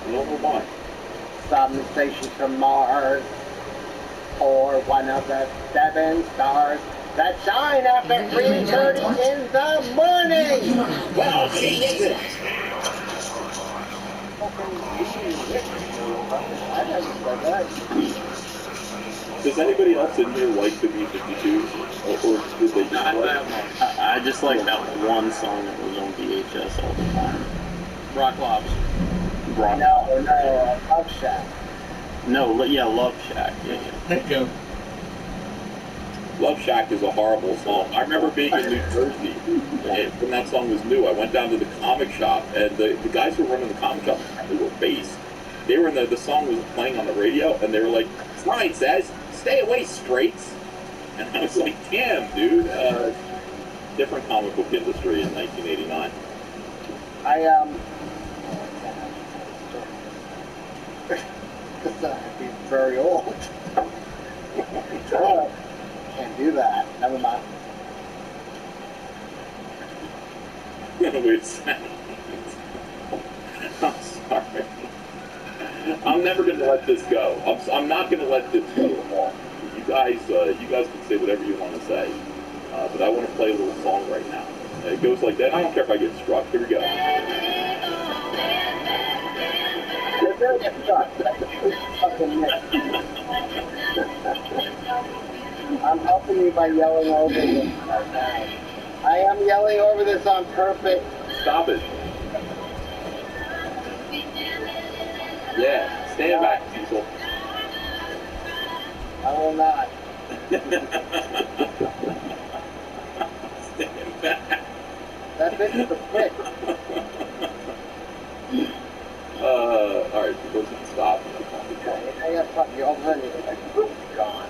I don't know why. Some station from Mars, or one of the 7 stars that shine after 3:30 in the morning. Well, Jesus! I never said that. Does anybody else in here like the B-52s? Or did they just I just like that one song that was on VHS all the time. Rock Lobster. No, Love Shack. No, yeah, Love Shack. Yeah. There you go. Love Shack is a horrible song. I remember being in New Jersey when that song was new. I went down to the comic shop, and the guys who were running the comic shop, they were based. They were in the song was playing on the radio, and they were like, "Fine, says, stay away, straights." And I was like, "Damn, dude." Different comic book industry in 1989. He's very old. Can't do that. Never mind. Wait a second. I'm sorry. I'm never going to let this go. I'm not going to let this go long. You guys can say whatever you want to say, but I want to play a little song right now. It goes like that. I don't care if I get struck. Here we go. I'm helping you by yelling over this. I am yelling over this on purpose. Stop it. Yeah, stand back, Cecil. I will not. Stand back. That bitch is a prick. Alright, so goes and stop. I got fucking already. Like, gone.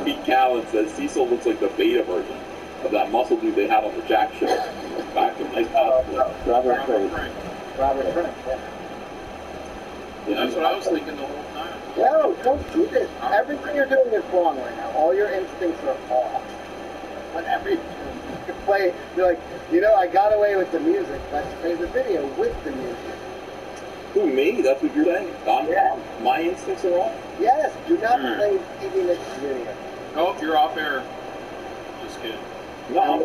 Pete Callan says Cecil looks like the beta version of that muscle dude they had on the Jack show. Back in nice Robert Frank, yeah. That's what I was thinking the whole time. No, don't do this. Everything you're doing is wrong right now. All your instincts are off. Whatever you play, you're like, I got away with the music. Let's play the video with the music. Who, me? That's what you're saying? Yeah. My instincts are off? Yes, do not play TV Mix video. Oh, you're off air. Just kidding. No,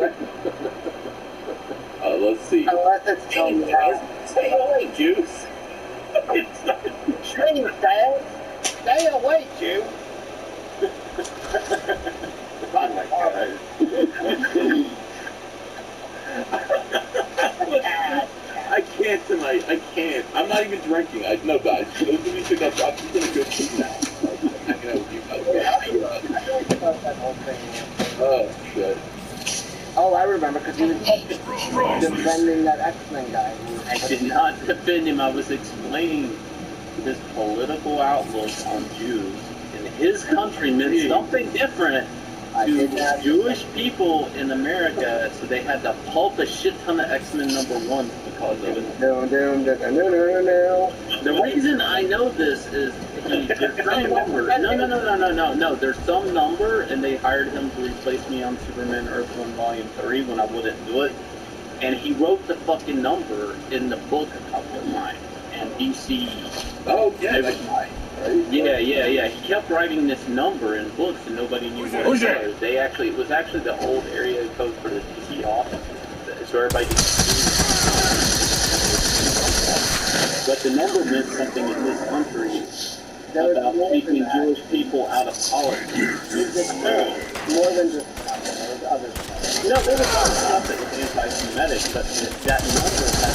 let's see. Unless it's telling you how. Stay away, Juice. Train fast. Stay away, Jew. Oh my God. I can't tonight. I can't. I'm not even drinking. No, guys. Those of you think I'm just in a good mood now. I'm hanging out with you guys. That whole thing. Oh, shit. Oh, I remember, because he was defending that X-Men guy. I did not defend him. I was explaining his political outlook on Jews in his country meant something different to Jewish people in America, so they had to pulp a shit ton of X-Men #1 because of it. The reason I know this is there's some number. No. There's some number, and they hired him to replace me on Superman Earth 1 Volume 3 when I wouldn't do it. And he wrote the fucking number in the book a couple of times. And DC. Oh, yeah, that's right. Yeah. He kept writing this number in books, and nobody knew what it was. It was actually the old area code for the DC office, so everybody could see. But the number meant something in this country about keeping Jewish people out of politics. More than just there was other stuff. There was a lot of stuff that was anti-Semitic, but that number has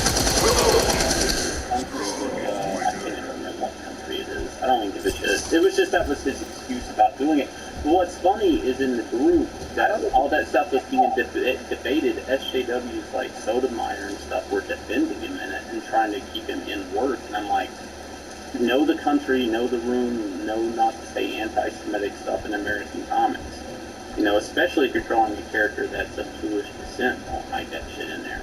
country with, I can't even remember what country it is. I don't even give a shit. It was just that was his excuse about doing it. But what's funny is in the group that all that stuff was being debated. SJWs like Sotomayor and stuff were defending him in it and trying to keep him in work. And I'm like, know the country, know the room, know not to say anti-Semitic stuff in American comics. Especially if you're drawing a character that's of Jewish descent, don't hide that shit in there.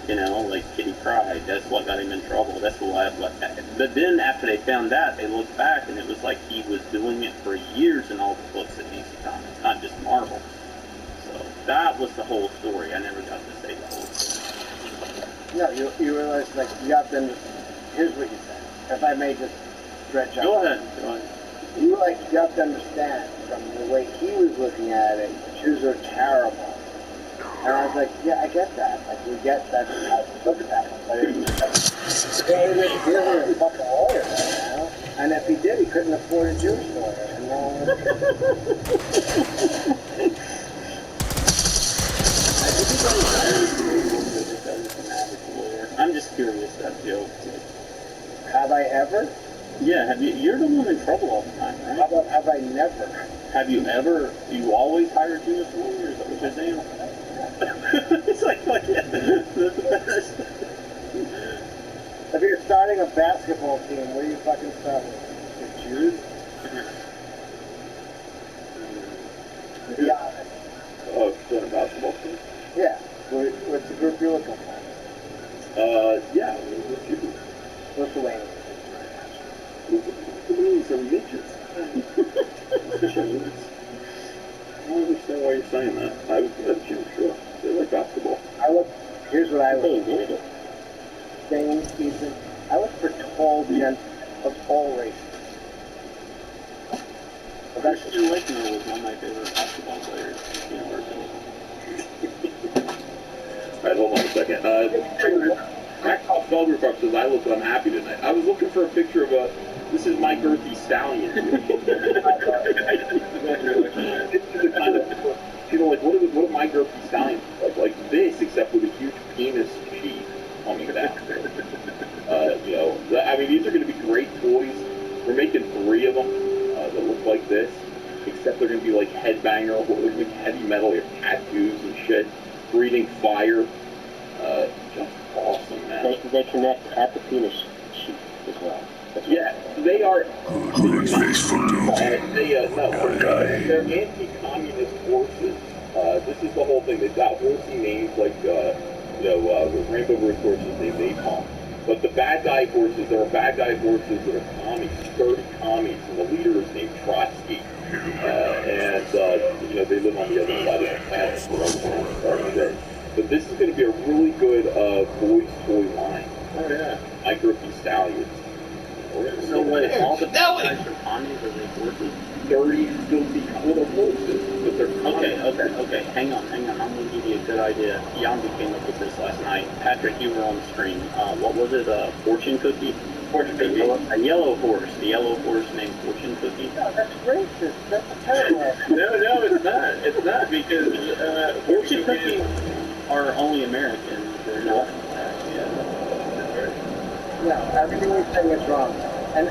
Like Kitty Pryde, that's what got him in trouble. That's why. But then after they found that, they looked back and it was like he was doing it for years in all the books at DC Comics, not just Marvel. So that was the whole story. I never got to say the whole story. No, you realize, like, you have to here's what you said. If I may just stretch out. Go ahead. Go ahead. You have to understand from the way he was looking at it, the Jews are terrible. And I was like, yeah, I get that. Like, we get that how to look at it. But he wasn't a fucking lawyer, you know? And if he did, he couldn't afford a Jewish lawyer. And I'm just curious, that joke. have I ever? Yeah, have you? You're the one in trouble all the time, right? How about have I never? Have you ever? You always hired Jewish lawyers? Is that what you're saying? It's like yeah, the best. If you're starting a basketball team, where are you fucking starting? The Jews? To be honest. Oh, still a basketball team? Yeah. What's the group you're looking for? Yeah, the Jews. Lithuania. These are midgets. I don't understand why you're saying that. I was Jewish, sure. They like basketball. Here's what I look for. Staying decent. I look for tall gents of all races. But that's just Christian Laettner was one of my favorite basketball players at university. Alright, hold on a second. Blacktop Felger Park says, I look unhappy tonight. I was looking for a picture of this is my girthy stallion. This is the kind of, like, what are my girthy stallions like this, except with a huge penis sheath coming down. I mean, these are going to be great toys. We're making 3 of them that look like this, except they're going to be like headbanger, they're going to be heavy metal, or tattoos and shit, breathing fire. Just awesome, man. they connect at the penis sheath as well. Yeah, they are. Face for you. They're anti-communist horses. This is the whole thing. They've got horsey names like, Rainbow Road horses named Napalm. But the bad guy horses, there are bad guy horses that are commies, sturdy commies, and the leader is named Trotsky. They live on the other side of the planet. But this is going to be a really good boys' toy line. Oh yeah. Micro-P Stallions. So what? All the guys are commies or they horses? Dirty, filthy, they're horses, but they're Okay. Hang on. I'm going to give you a good idea. Yambi came up with this last night. Patrick, you were on the stream. What was it? Fortune cookie? Fortune cookie. A yellow horse. The yellow horse named Fortune Cookie. No, that's racist. That's terrible. No, it's not. It's not because Fortune cookies are only American. They're not. No, everything you're saying is wrong. And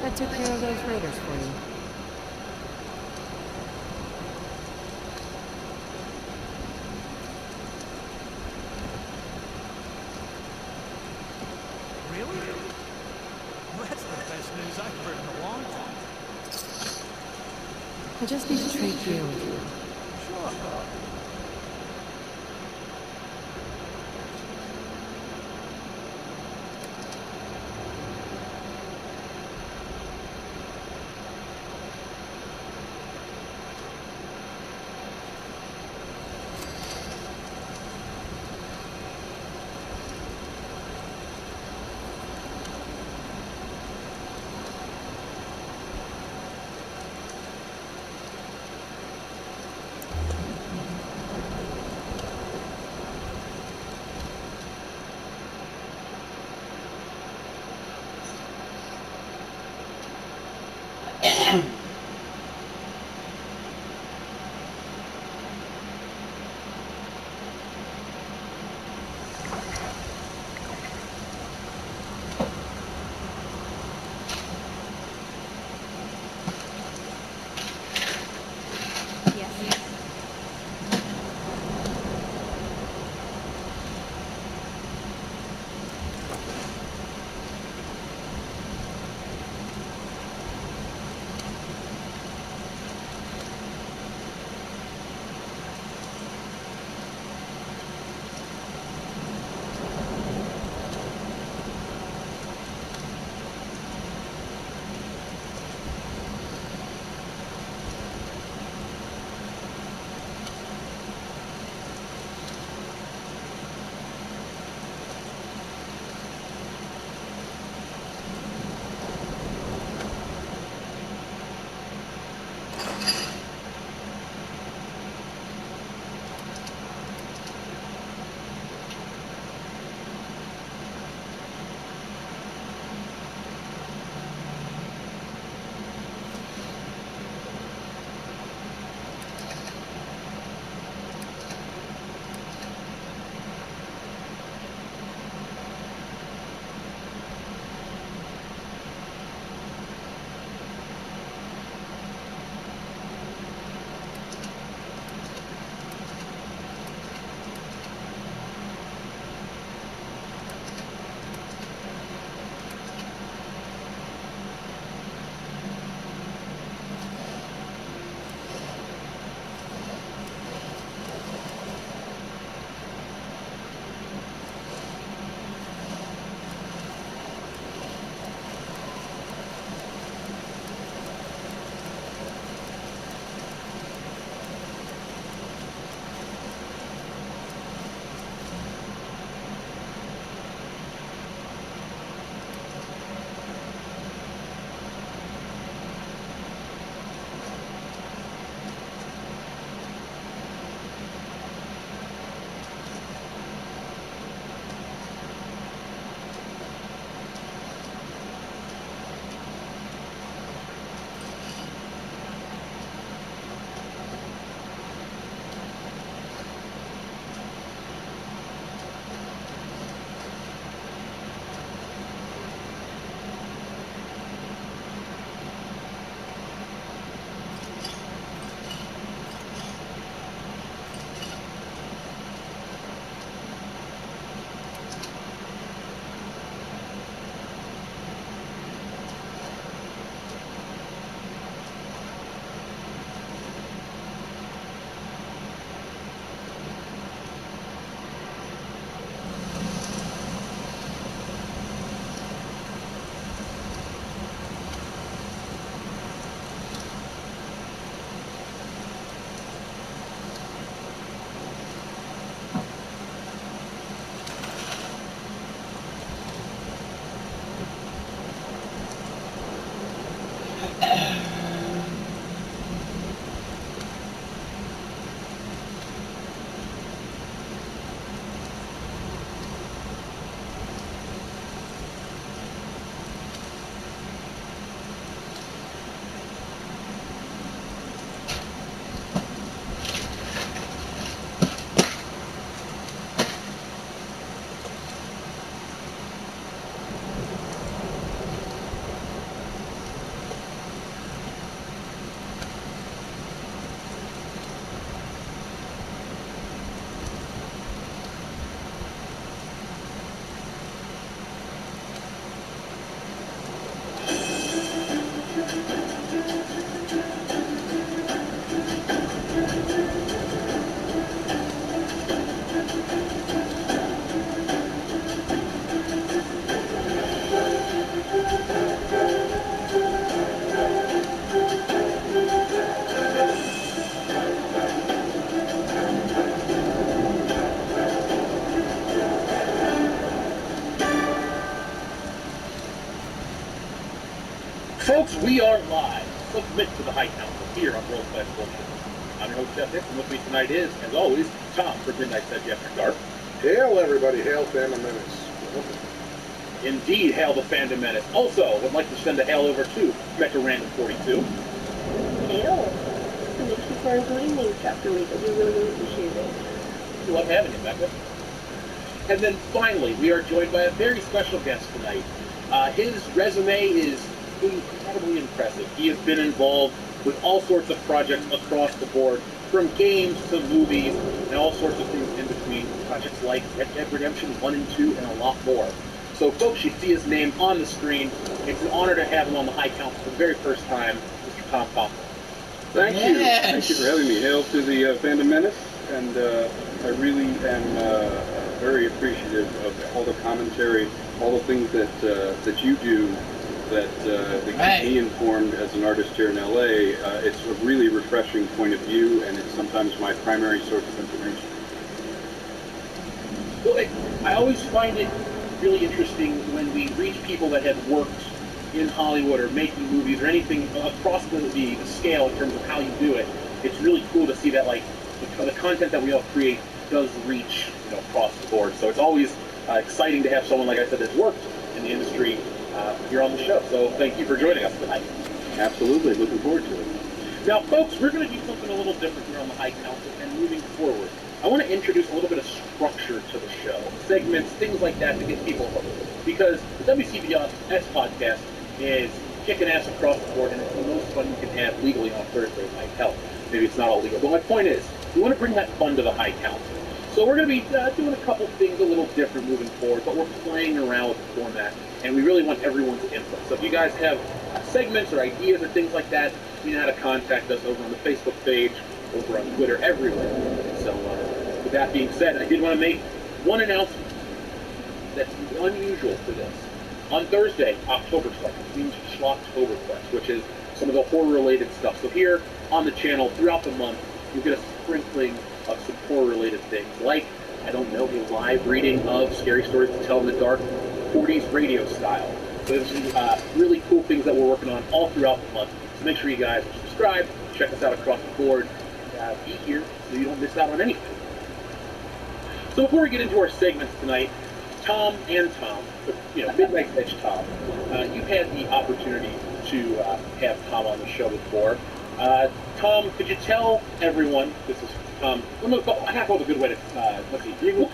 I took care of those raiders for you. Really? Well, that's the best news I've heard in a long time. I just need to trade gear with you. Sure. Folks, we are live. Submit to the High Council here on World Class Bullshit. I'm your host, Jeff Hicks, and with me tonight is, as always, Tom for Midnight Sedge After Dark. Hail, everybody. Hail, Phantom Menace. Indeed, hail the Phantom Menace. Also, would like to send a hail over to Metro Random 42. Hail. And thank you for including me chapter week. I do really appreciate it. We love having you, Becca. And then finally, we are joined by a very special guest tonight. His resume is incredibly impressive. He has been involved with all sorts of projects across the board, from games to movies, and all sorts of things in between. Projects like Red Dead Redemption 1 and 2, and a lot more. So, folks, you see his name on the screen. It's an honor to have him on the High Council for the very first time, Mr. Tom Coughlin. Thank you. Thank you for having me. Hail to the Phantom Menace, and I really am very appreciative of all the commentary, all the things that you do that keep me informed as an artist here in LA. It's a really refreshing point of view, and it's sometimes my primary source of information. Well, I always find it really interesting when we reach people that have worked in Hollywood or making movies or anything across the scale in terms of how you do it. It's really cool to see that, like, the content that we all create does reach, across the board. So it's always exciting to have someone, like I said, that's worked in the industry here on the show. So thank you for joining us tonight. Absolutely. Looking forward to it. Now, folks, we're going to do something a little different here on the High Council, and moving forward, I want to introduce a little bit of structure to the show, segments, things like that to get people hooked. Because the WCBS podcast is kicking ass across the board, and it's the most fun you can have legally on Thursday night. Hell, maybe it's not all legal. But my point is, we want to bring that fun to the High Council. So we're going to be doing a couple things a little different moving forward, but we're playing around with the format, and we really want everyone's input. So if you guys have segments or ideas or things like that, you know how to contact us over on the Facebook page, over on Twitter, everywhere. So with that being said, I did want to make one announcement that's unusual for this. On Thursday, October 2nd, means Schlocktoberfest, which is some of the horror-related stuff. So here on the channel, throughout the month, you'll get a sprinkling of some horror-related things, like, I don't know, a live reading of Scary Stories to Tell in the Dark, 40s radio style. So there's some really cool things that we're working on all throughout the month. So make sure you guys subscribe, check us out across the board, be here so you don't miss out on anything. So before we get into our segments tonight, Tom, Midnight Sedge Tom, you've had the opportunity to have Tom on the show before. Tom, could you tell everyone, this is Tom, I have a good way to, let's see, You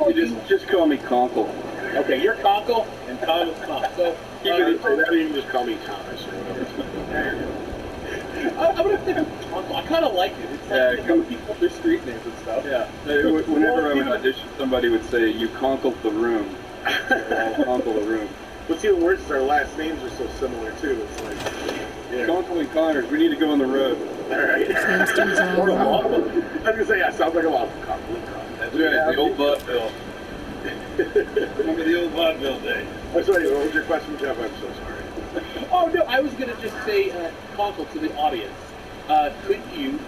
just call me Conkle. Okay, you're Conkle, and Tom is Tom. So, You can just call me Thomas or whatever. I'm going to stick with Conkle. I kind of like it. It's like people their street names and stuff. Yeah. Whenever I would audition, somebody would say, "You conkled the room." I'll conkle the room. But see, the worst is our last names are so similar too. It's like, Conkle and Connors, we need to go on the road. all right. Seems to be I was gonna say, yeah, sounds like a lot of Conkle and Connors. That's right, the old vaudeville. Remember the old vaudeville day. I'm sorry, what was your question, Jeff? I'm so sorry. Oh, no, I was going to just say, Conkle, to the audience, could you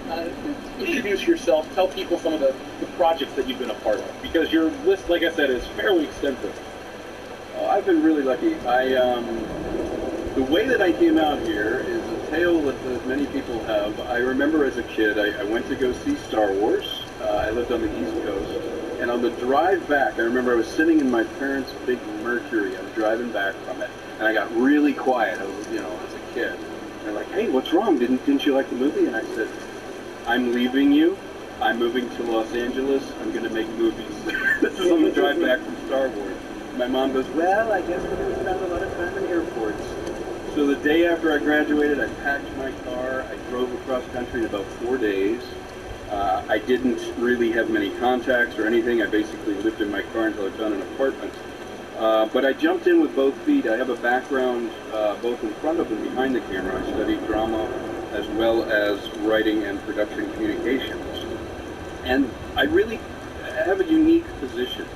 introduce yourself, tell people some of the projects that you've been a part of? Because your list, like I said, is fairly extensive. I've been really lucky. The way that I came out here is a tale that many people have. I remember as a kid, I went to go see Star Wars. I lived on the East Coast. And on the drive back, I remember I was sitting in my parents' big Mercury. I was driving back from it. And I got really quiet. I was, as a kid. And they're like, "Hey, what's wrong? Didn't you like the movie?" And I said, "I'm leaving you. I'm moving to Los Angeles. I'm going to make movies." This is on the drive back from Star Wars. My mom goes, "Well, I guess we're going to spend a lot of time in airports." So the day after I graduated, I packed my car. I drove across country in about 4 days. I didn't really have many contacts or anything. I basically lived in my car until I found an apartment. But I jumped in with both feet. I have a background both in front of and behind the camera. I studied drama as well as writing and production communications. And I really have a unique position.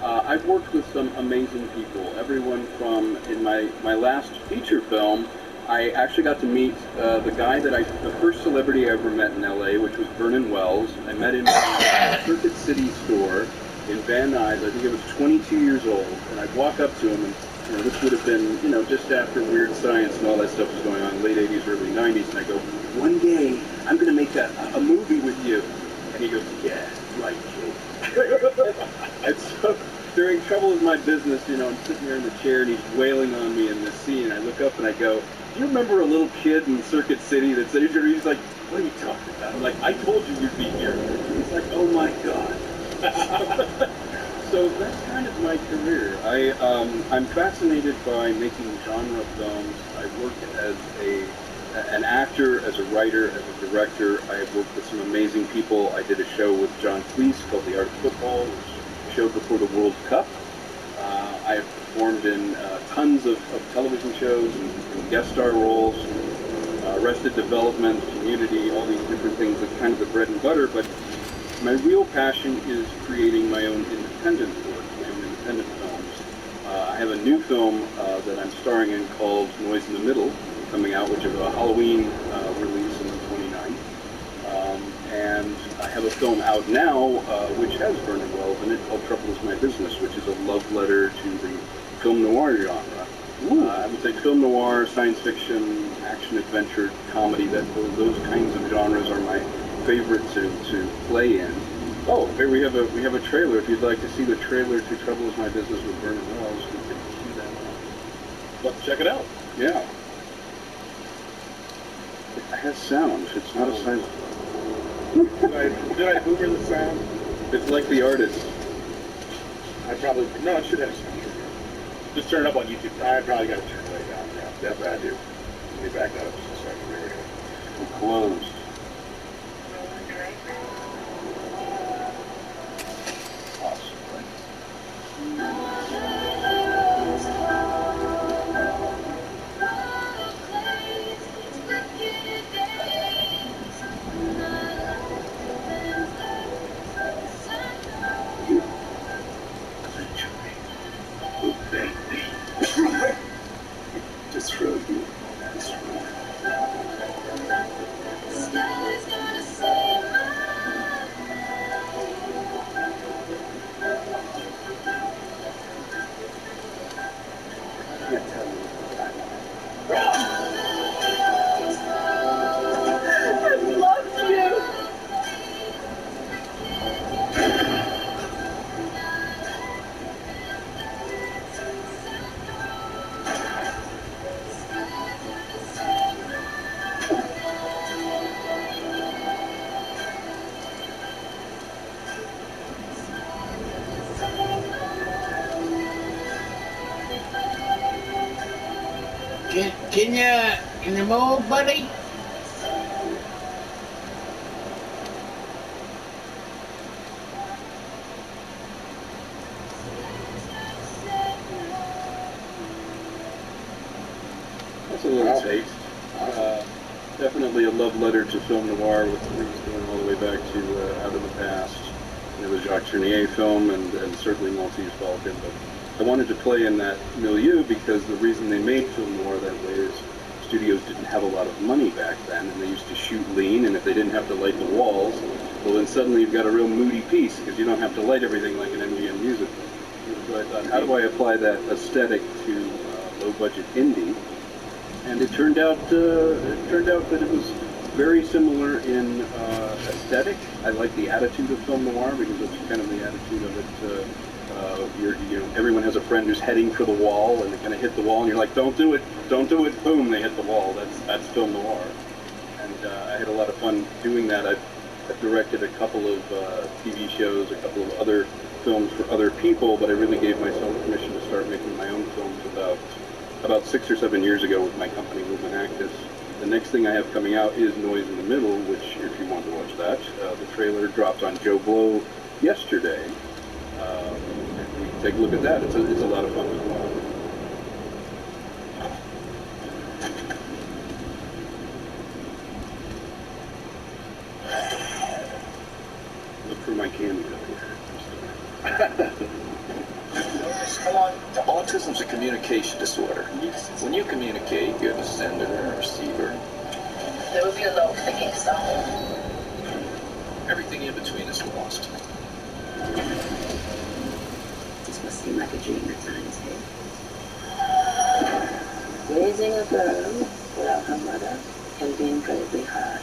I've worked with some amazing people. Everyone from, in my last feature film, I actually got to meet the first celebrity I ever met in LA, which was Vernon Wells. I met him in a Circuit City store in Van Nuys. I think I was 22 years old, and I'd walk up to him, and This would have been, just after Weird Science and all that stuff was going on, late 80s, early 90s, and I go, one day, I'm going to make a movie with you. And he goes, yeah, right, kid. And so, during Trouble Is My Business, I'm sitting there in the chair, and he's wailing on me in this scene, and I look up and I go, do you remember a little kid in Circuit City that said, he's like, what are you talking about? I'm like, I told you you'd be here. He's like, oh my God. So that's kind of my career. I'm fascinated by making genre films. I work as an actor, as a writer, as a director. I have worked with some amazing people. I did a show with John Cleese called The Art of Football, which showed before the World Cup. I have performed in tons of television shows and guest star roles, Arrested Development, Community, all these different things. That's kind of the bread and butter, but my real passion is creating my own independent work, my own independent films. I have a new film that I'm starring in called Noise in the Middle, coming out, which is a Halloween release on the 29th. And I have a film out now, which has Vernon Wells in it, called Trouble Is My Business, which is a love letter to the film noir genre. I would say film noir, science fiction, action, adventure, comedy, those kinds of genres are my favorite to play in. Oh, here we have a trailer. If you'd like to see the trailer to Trouble Is My Business with Vernon Wells, we can see that. Let's check it out. Yeah. It has sound. It's not a silent. Did I boomer the sound? It's like The Artist. No, it should have sound. Just turn it up on YouTube. I probably got to turn it way down. Yeah, that's what I do. Let me back that up just a second. There we go. We're closed. Just throw you. Can you move, buddy? That's a little taste. Definitely a love letter to film noir with things going all the way back to Out of the Past. The Jacques Tournier film and certainly Maltese Falcon. But I wanted to play in that milieu because the reason they made film noir that way is studios didn't have a lot of money back then, and they used to shoot lean, and if they didn't have to light the walls, well then suddenly you've got a real moody piece because you don't have to light everything like an MGM musical. So I thought, how do I apply that aesthetic to low-budget indie? And it turned out that it was very similar in aesthetic. I like the attitude of film noir because it's kind of the attitude of it. Everyone has a friend who's heading for the wall, and they kind of hit the wall, and you're like, don't do it, boom, they hit the wall. That's film noir. And I had a lot of fun doing that. I've directed a couple of TV shows, a couple of other films for other people, but I really gave myself permission to start making my own films about 6 or 7 years ago with my company, Movement Actus. The next thing I have coming out is Noise in the Middle, which, if you want to watch that, the trailer dropped on Joe Blow yesterday. And you can take a look at that. It's a lot of fun as well. Look for my cameo here. Autism's a communication disorder. When you communicate, you have a sender and a receiver. There will be a low clicking sound. Everything in between is lost. This must seem like a dream at times, hey? Raising a girl without her mother can be incredibly hard.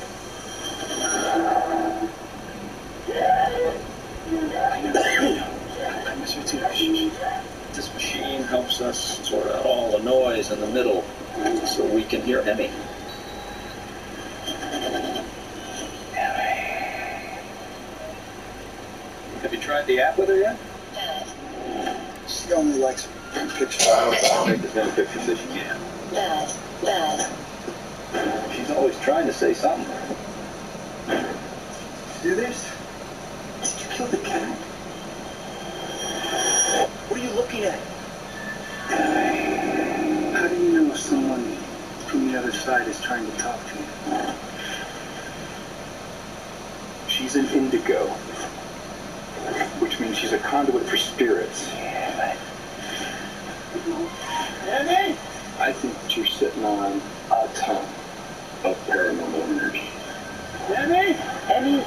I miss her too. This machine helps us sort out all the noise in the middle so we can hear Emmy. Have you tried the app with her yet? She only likes pictures. Take as many pictures as she can. Dad. She's always trying to say something. Do this? Did you kill the cat? What are you looking at? How do you know if someone from the other side is trying to talk to you? She's an indigo, which means she's a conduit for spirits. Andy? I think that you're sitting on a ton of paranormal energy. Andy? Andy?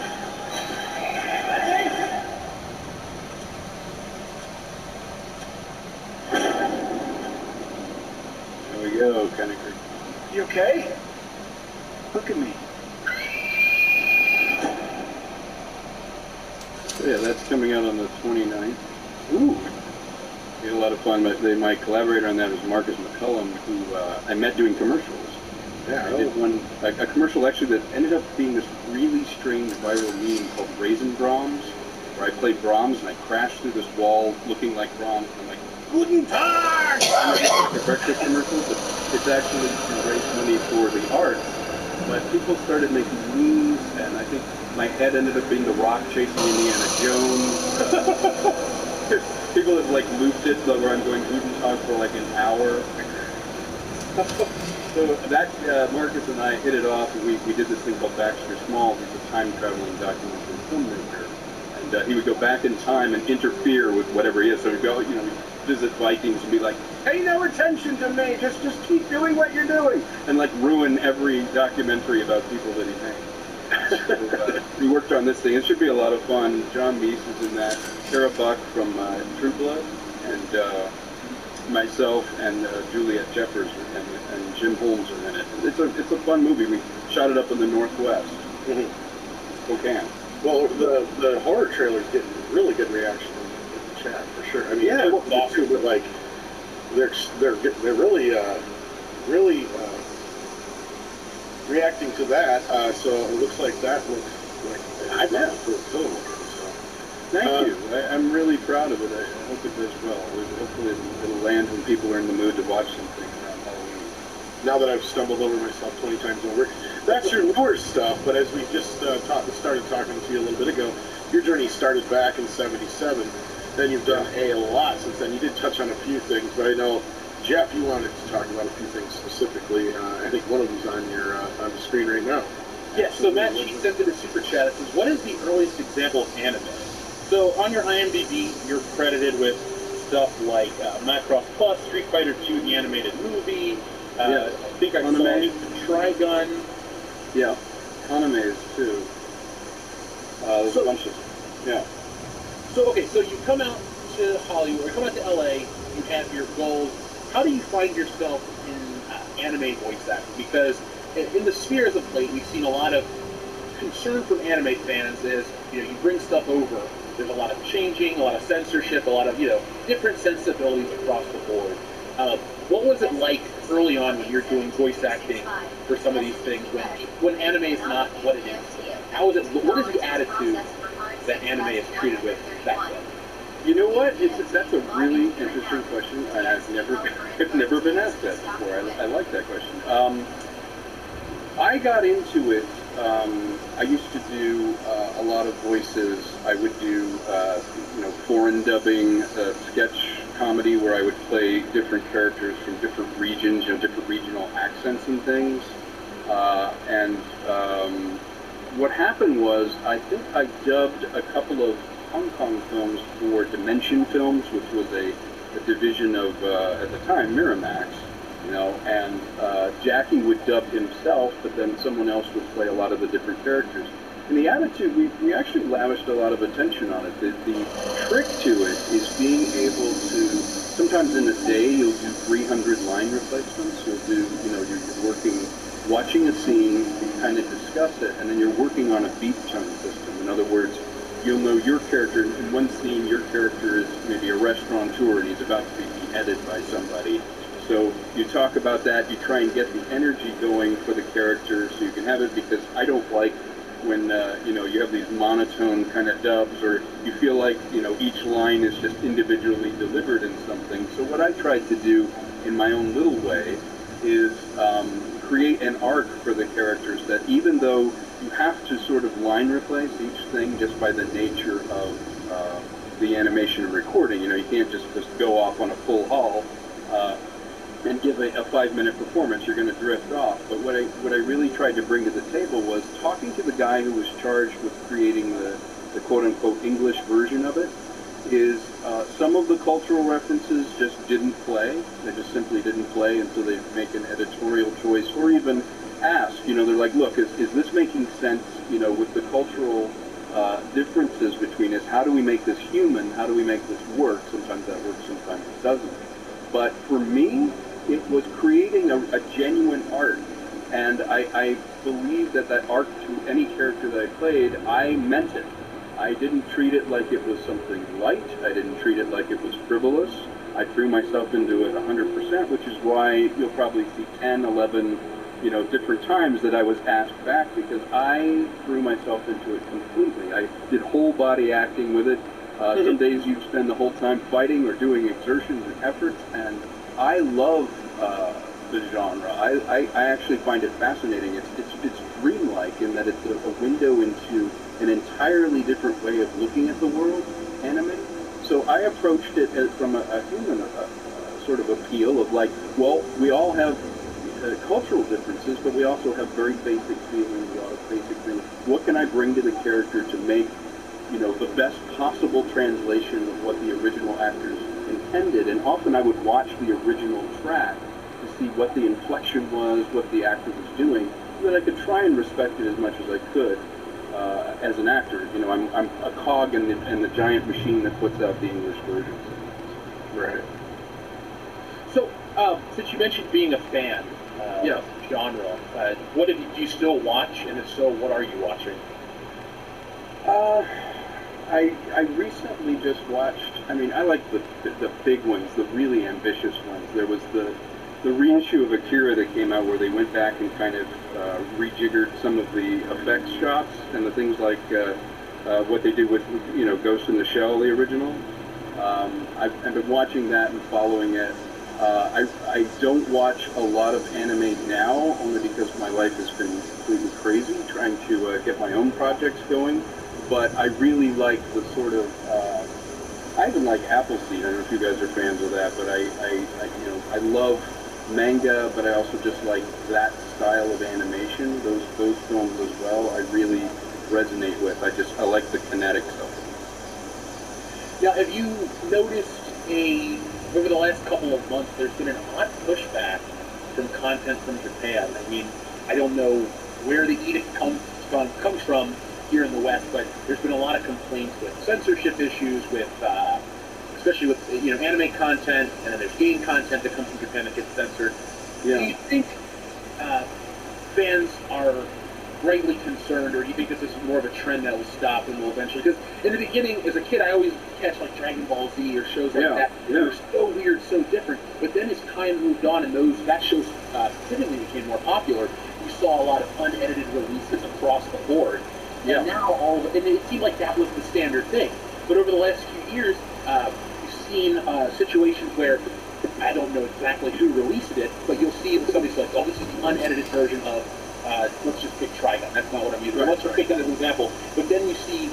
There we go, kind of creepy. You okay? Look at me. So yeah, that's coming out on the 29th. Ooh. We had a lot of fun. My collaborator on that was Marcus McCullum, who I met doing commercials. Yeah, I did a commercial actually that ended up being this really strange viral meme called Raisin Brahms, where I played Brahms and I crashed through this wall looking like Brahms, and I'm like, Guten Tag! The breakfast commercial, but it's actually to raise money for the arts. But people started making memes, and I think my head ended up being The Rock chasing Indiana Jones. People have like looped it so where I'm going Guten Tag for like an hour. So that Marcus and I hit it off, and we did this thing called Baxter Small. He's a time-traveling documentary filmmaker, and he would go back in time and interfere with whatever he is. So he'd go, he'd visit Vikings and be like, "Pay no attention to me, just keep doing what you're doing," and like ruin every documentary about people that he made. So, we worked on this thing. It should be a lot of fun. John Meese is in that. Tara Buck from True Blood, and myself and Juliet Jeffers and Jim Holmes are in it. It's a fun movie. We shot it up in the Northwest. Mm-hmm. Spokane. Well, the horror trailer's getting really good reaction in the chat for sure. I mean, Yeah, I looked at it too, but like they're really reacting to that. So it looks like that looks like I've never for a film. Thank you. I'm really proud of it. I hope it does well. Hopefully it'll land when people are in the mood to watch something around Halloween. Now that I've stumbled over myself 20 times over, that's your newer stuff. But as we just started talking to you a little bit ago, your journey started back in '77. Then you've done a lot since then. You did touch on a few things, but I know, Jeff, you wanted to talk about a few things specifically. I think one of them's on on the screen right now. Yeah, so Matt, she sent in a super chat. It says, what is the earliest example of anime? So on your IMDb, you're credited with stuff like Macross Plus, Street Fighter 2, the animated movie. I think I saw Trigun. Yeah, Animes too. There's a bunch of, yeah. So, okay, so you come out to Hollywood, or come out to LA, you have your goals. How do you find yourself in anime voice acting? Because in the spheres of late, we've seen a lot of concern from anime fans is, you bring stuff over. There's a lot of changing, a lot of censorship, a lot of, different sensibilities across the board. What was it like early on when you're doing voice acting for some of these things when anime is not what it is? What is the attitude that anime is treated with back then? You know what? That's a really interesting question, and I've never been asked that before. I like that question. I got into it. I used to do a lot of voices. I would do, foreign dubbing, sketch comedy, where I would play different characters from different regions, different regional accents and things. What happened was, I think I dubbed a couple of Hong Kong films for Dimension Films, which was a division of, at the time, Miramax. And Jackie would dub himself, but then someone else would play a lot of the different characters. And the attitude, we actually lavished a lot of attention on it. The trick to it is being able to sometimes in a day you'll do 300 line replacements. You'll do, you're working, watching a scene, you kind of discuss it, and then you're working on a beat tone system. In other words, you'll know your character, in one scene your character is maybe a restaurateur and he's about to be beheaded by somebody. So you talk about that, you try and get the energy going for the character so you can have it, because I don't like when, you have these monotone kind of dubs, or you feel like, each line is just individually delivered in something. So what I tried to do in my own little way is create an arc for the characters that, even though you have to sort of line replace each thing just by the nature of the animation and recording, you can't just go off on a full haul and give a 5-minute performance. You're going to drift off. But what I really tried to bring to the table was talking to the guy who was charged with creating the quote-unquote English version of it, is some of the cultural references just didn't play. They just simply didn't play until they make an editorial choice, or even ask, they're like, look, is this making sense, with the cultural differences between us? How do we make this human? How do we make this work? Sometimes that works, sometimes it doesn't. But for me, it was creating a genuine arc, and I believe that arc to any character that I played, I meant it. I didn't treat it like it was something light. I didn't treat it like it was frivolous. I threw myself into it 100%, which is why you'll probably see 10, 11, different times that I was asked back, because I threw myself into it completely. I did whole body acting with it. Some days you spend the whole time fighting or doing exertions and efforts, and I love the genre. I actually find it fascinating. It's dreamlike in that it's a window into an entirely different way of looking at the world, anime. So I approached it from a human sort of appeal of like, well, we all have cultural differences, but we also have very basic feelings, a lot of basic things. What can I bring to the character to make the best possible translation of what the original actors intended? And often I would watch the original track to see what the inflection was, what the actor was doing, so that I could try and respect it as much as I could as an actor. I'm a cog in the giant machine that puts out the English versions. Right. So, since you mentioned being a fan of genre, do you still watch? And if so, what are you watching? I recently just watched, I like the big ones, the really ambitious ones. There was the reissue of Akira that came out where they went back and kind of rejiggered some of the effects shots and the things like what they did with, Ghost in the Shell, the original. I've been watching that and following it. I don't watch a lot of anime now, only because my life has been completely crazy trying to get my own projects going. But I really like the sort of, I even like Appleseed. I don't know if you guys are fans of that, but I love manga, but I also just like that style of animation. Those films as well, I really resonate with. I like the kinetics of them. Now, have you noticed over the last couple of months, there's been an odd pushback from content from Japan? I don't know where the edict comes from here in the West, but there's been a lot of complaints with censorship issues, with especially with anime content, and then there's game content that comes from Japan that gets censored. Yeah. Do you think fans are rightly concerned, or do you think this is more of a trend that will stop and will eventually? Because in the beginning, as a kid, I always catch like Dragon Ball Z or shows like that. They were so weird, so different. But then as time moved on and that shows specifically became more popular, you saw a lot of unedited releases across the board. Yeah. And now and it seemed like that was the standard thing. But over the last few years, you've seen situations where I don't know exactly who released it, but you'll see somebody's like, oh, this is the unedited version of, let's just pick Trigun. That's not what I'm using. Let's just pick that as an example. But then you see,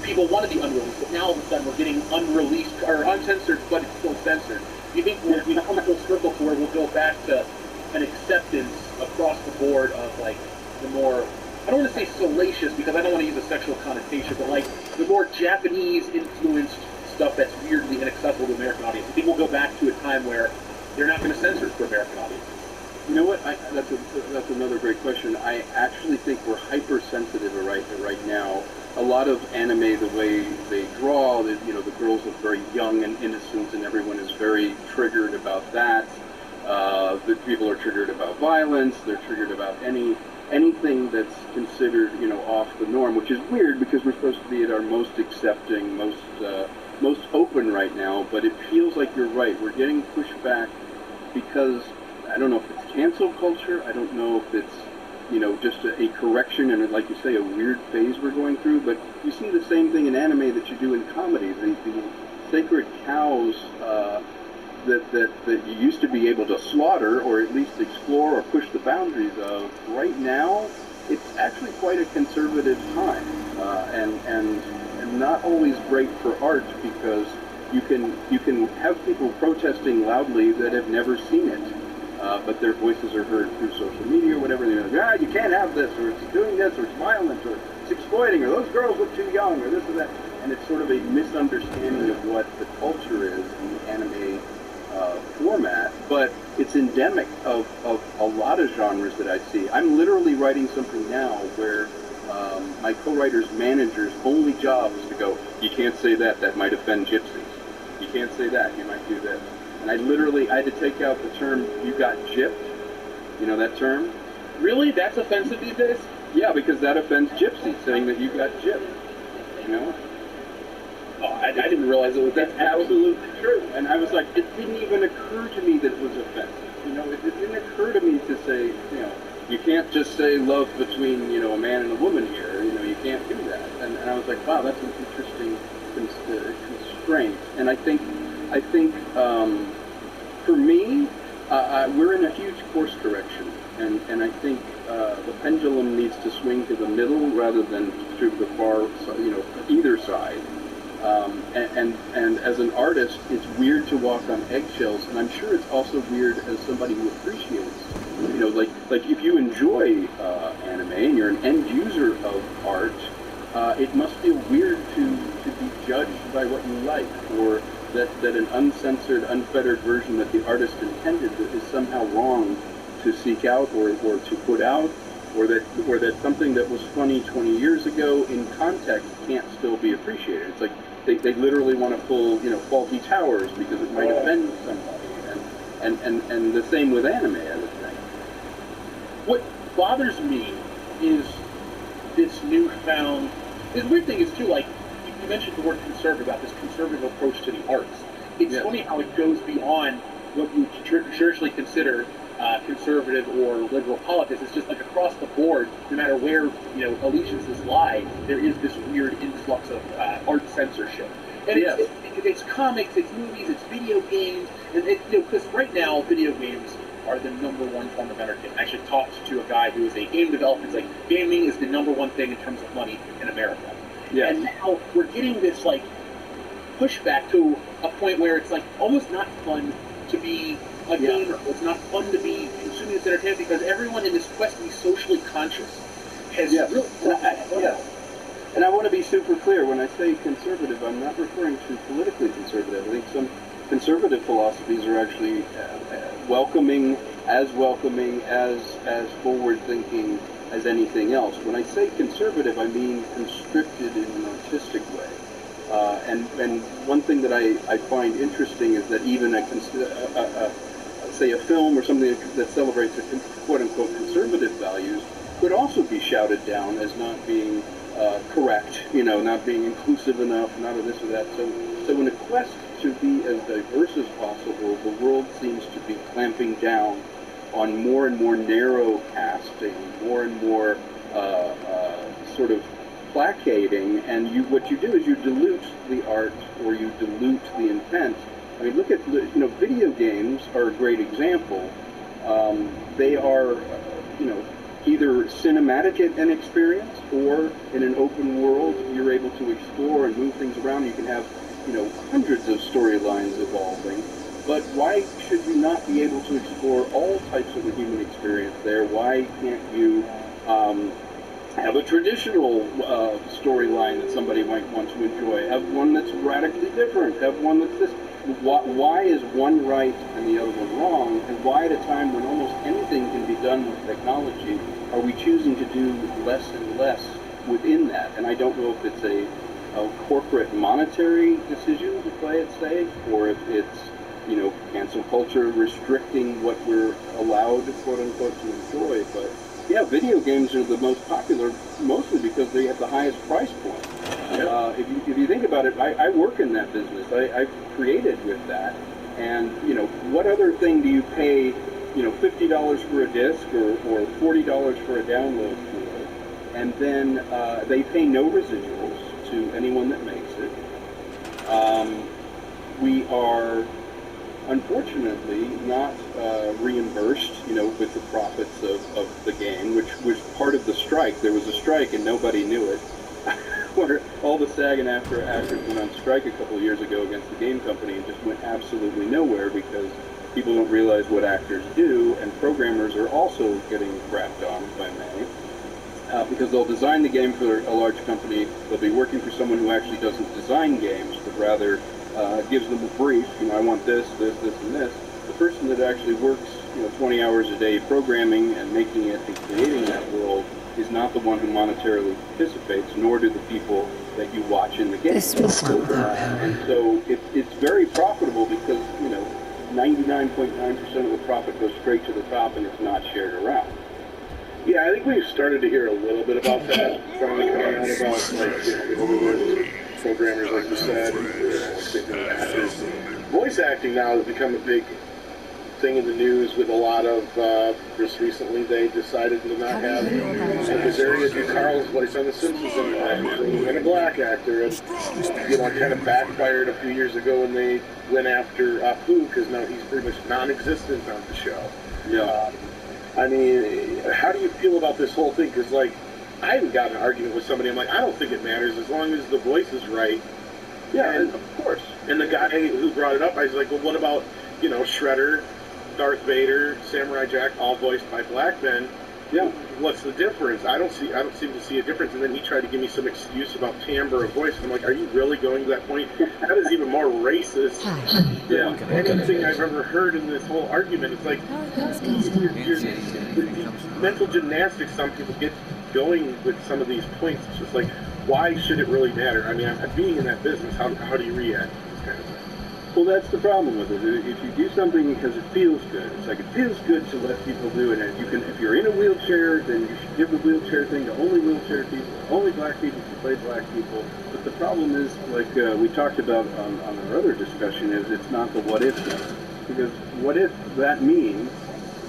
people want to be unreleased, but now all of a sudden we're getting unreleased or uncensored, but it's still censored. Do you think we'll come full circle to where we'll go back to an acceptance across the board of like the more, I don't want to say salacious because I don't want to use a sexual connotation, but like the more Japanese influenced stuff that's weirdly inaccessible to American audiences? I think we'll go back to a time where they're not going to censor for American audiences. You know what? That's another great question. I actually think we're hypersensitive right now. A lot of anime, the way they draw, the girls look very young and innocent, and everyone is very triggered about that. The people are triggered about violence. They're triggered about anything that's considered, off the norm, which is weird because we're supposed to be at our most accepting, most open right now. But it feels like you're right. We're getting pushed back because I don't know if it's cancel culture. I don't know if it's just a correction and, like you say, a weird phase we're going through. But you see the same thing in anime that you do in comedy. The sacred cows that you used to be able to slaughter or at least explore or push the boundaries of. Right now, it's actually quite a conservative time, and not always great for art because you can have people protesting loudly that have never seen it. But their voices are heard through social media or whatever. They're like, you can't have this, or it's doing this, or it's violent, or it's exploiting, or those girls look too young, or this or that. And it's sort of a misunderstanding of what the culture is in the anime format. But it's endemic of a lot of genres that I see. I'm literally writing something now where my co-writer's manager's only job is to go, you can't say that, that might offend gypsies. You can't say that, you might do this. And I had to take out the term, you got gypped. You know that term? Really? That's offensive these days? Yeah, because that offends gypsies, saying that you got gypped. Oh, I didn't realize it was that. That's absolutely true. And I was like, it didn't even occur to me that it was offensive. It didn't occur to me to say, you can't just say love between, a man and a woman here. You can't do that. And I was like, wow, that's an interesting constraint. And I think for me, we're in a huge course correction, and I think the pendulum needs to swing to the middle rather than to the far, either side. And as an artist, it's weird to walk on eggshells, and I'm sure it's also weird as somebody who appreciates, like if you enjoy anime and you're an end user of art, it must feel weird to be judged by what you like, or that an uncensored, unfettered version that the artist intended is somehow wrong to seek out or to put out, or that something that was funny 20 years ago in context can't still be appreciated. It's like they literally want to pull faulty towers because it might offend somebody, and the same with anime, I would think. What bothers me is this newfound. The weird thing is too, like you mentioned the word conservative, about this conservative approach to the arts. It's funny how it goes beyond what you traditionally consider conservative or liberal politics. It's just like across the board, no matter where allegiances lie, there is this weird influx of art censorship. And it's comics, it's movies, it's video games, and because right now video games are the #1 form of entertainment. I actually talked to a guy who is a game developer. It's like gaming is the #1 thing in terms of money in America. Yeah. And now we're getting this like pushback to a point where it's like almost not fun to be a gamer. It's not fun to be consuming this entertainment because everyone in this quest to be socially conscious has really. And I want to be super clear when I say conservative. I'm not referring to politically conservative. I think some conservative philosophies are actually welcoming as forward-thinking as anything else. When I say conservative, I mean constricted in an artistic way. And one thing that I find interesting is that even say a film or something that celebrates a quote-unquote conservative values could also be shouted down as not being correct, not being inclusive enough, not a this or that. So in a quest to be as diverse as possible, the world seems to be clamping down on more and more narrow casting, more and more sort of placating, and what you do is you dilute the art or you dilute the intent. I mean, look at video games are a great example. They are either cinematic in experience, or in an open world you're able to explore and move things around. You can have hundreds of storylines evolving. But why should you not be able to explore all types of the human experience there? Why can't you have a traditional storyline that somebody might want to enjoy? Have one that's radically different. Have one that's this. why is one right and the other one wrong? And why at a time when almost anything can be done with technology, are we choosing to do less and less within that? And I don't know if it's a corporate monetary decision to play it safe, or if it's, cancel culture restricting what we're allowed, quote unquote, to enjoy. But yeah, video games are the most popular, mostly because they have the highest price point. If you think about it, I work in that business. I've created with that. And, what other thing do you pay, $50 for a disc or $40 for a download for? And then they pay no residuals to anyone that makes it. We are unfortunately not reimbursed, with the profits of the game, which was part of the strike. There was a strike and nobody knew it. Where all the SAG and AFTRA actors went on strike a couple of years ago against the game company and just went absolutely nowhere because people don't realize what actors do, and programmers are also getting crapped on by many. Because they'll design the game for a large company, they'll be working for someone who actually doesn't design games, but rather gives them a brief, I want this, and this. The person that actually works, 20 hours a day programming and making it and creating that world is not the one who monetarily participates, nor do the people that you watch in the game. And so it's very profitable because, 99.9% of the profit goes straight to the top and it's not shared around. Yeah, I think we've started to hear a little bit about that from the coming out about, the overworked programmers, like you said, and, actors. Voice acting now has become a big thing in the news with a lot of, just recently they decided to not have Kazarian do Carl's voice on The Simpsons and a black actor. And, it kind of backfired a few years ago when they went after Apu, because now he's pretty much non-existent on the show. Yeah. How do you feel about this whole thing? Because, I haven't gotten an argument with somebody. I'm like, I don't think it matters as long as the voice is right. Yeah, and of course. And the guy who brought it up, I was like, well, what about, Shredder, Darth Vader, Samurai Jack, all voiced by black men? Yeah. What's the difference? I don't seem to see a difference. And then he tried to give me some excuse about timbre of voice. I'm like, are you really going to that point? That is even more racist than anything I've ever heard in this whole argument. It's like, the mental gymnastics some people get going with some of these points. It's just like, why should it really matter? I'm being in that business, how do you react to this kind of thing? Well, that's the problem with it. If you do something because it feels good, it's like it feels good to let people do it. And if you're in a wheelchair, then you should give the wheelchair thing to only wheelchair people, only black people can play black people. But the problem is, like we talked about on our other discussion, is it's not the what if thing. Because what if that means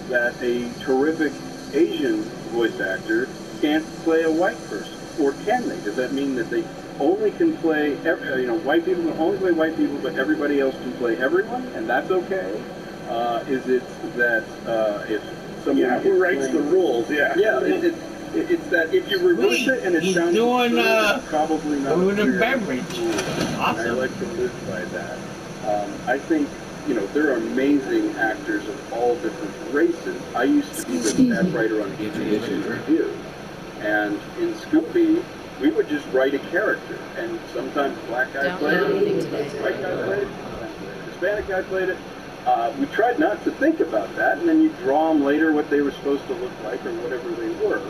that a terrific Asian voice actor can't play a white person? Or can they? Does that mean that they only can play, white people can only play white people, but everybody else can play everyone, and that's okay? Is it that if someone who writes the rules? Yeah, it's that if you reverse it and it sounds probably not a beverage. Awesome. I like to live by that. I think there are amazing actors of all different races. I used to be the staff writer on Information Review, and in Scoopy, we would just write a character, and sometimes a black guy played it, sometimes a white guy played it, sometimes a Hispanic guy played it. We tried not to think about that, and then you draw them later what they were supposed to look like or whatever they were.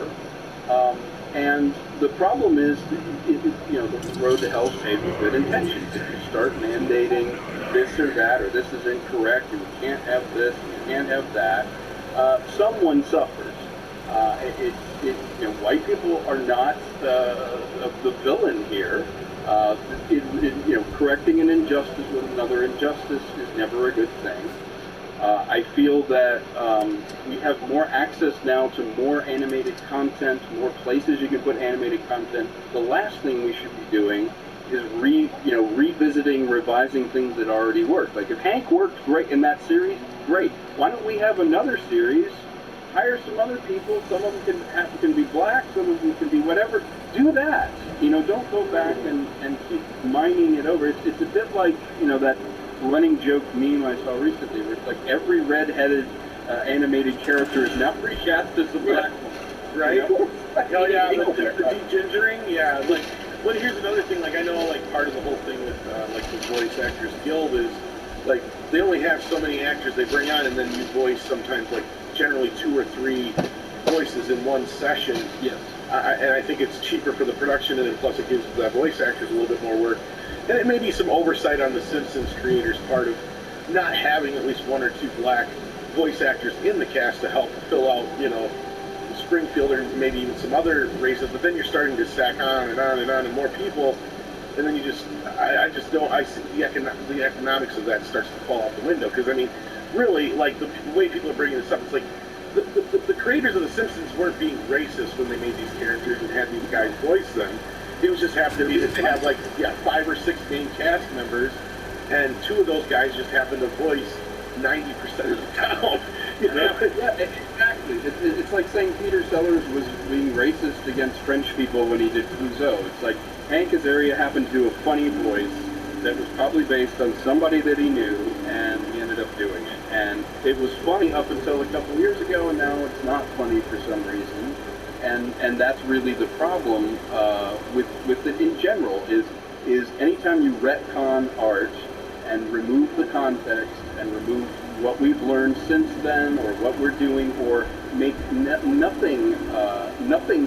And the problem is, the road to hell is paved with good intentions. If you start mandating this or that, or this is incorrect, and you can't have this, and you can't have that, someone suffers. White people are not the villain here. Correcting an injustice with another injustice is never a good thing. I feel that we have more access now to more animated content, more places you can put animated content. The last thing we should be doing is revisiting, revising things that already worked. Like if Hank worked great in that series, great. Why don't we have another series? Hire some other people. Some of them can be black. Some of them can be whatever. Do that. Don't go back and keep mining it over. It's a bit like that running joke meme I saw recently, where it's like every red-headed animated character is now recast as a black one. Right? Oh yeah, the de-gingering. Yeah, here's another thing. I know part of the whole thing with the Voice Actors Guild is like they only have so many actors they bring on, and then you voice sometimes like generally 2 or 3 voices in one session. Yes. And I think it's cheaper for the production, and then plus it gives the voice actors a little bit more work. And it may be some oversight on the Simpsons creators' part of not having at least 1 or 2 black voice actors in the cast to help fill out, you know, Springfield or maybe even some other races. But then you're starting to stack on and on and on and more people, and then you just, I see the economics of that starts to fall out the window. Because I mean, really, like the way people are bringing this up, it's like the creators of the Simpsons weren't being racist when they made these characters and had these guys voice them. It was just happened to be that they have like 5 or 6 main cast members, and 2 of those guys just happen to voice 90% of the town. You know? Yeah, exactly. It's like saying Peter Sellers was being racist against French people when he did Clouseau. It's like Hank Azaria happened to do a funny voice that was probably based on somebody that he knew, and he ended up doing it. And it was funny up until a couple years ago, and now it's not funny for some reason. And that's really the problem with it in general, is anytime you retcon art and remove the context and remove what we've learned since then or what we're doing, or make nothing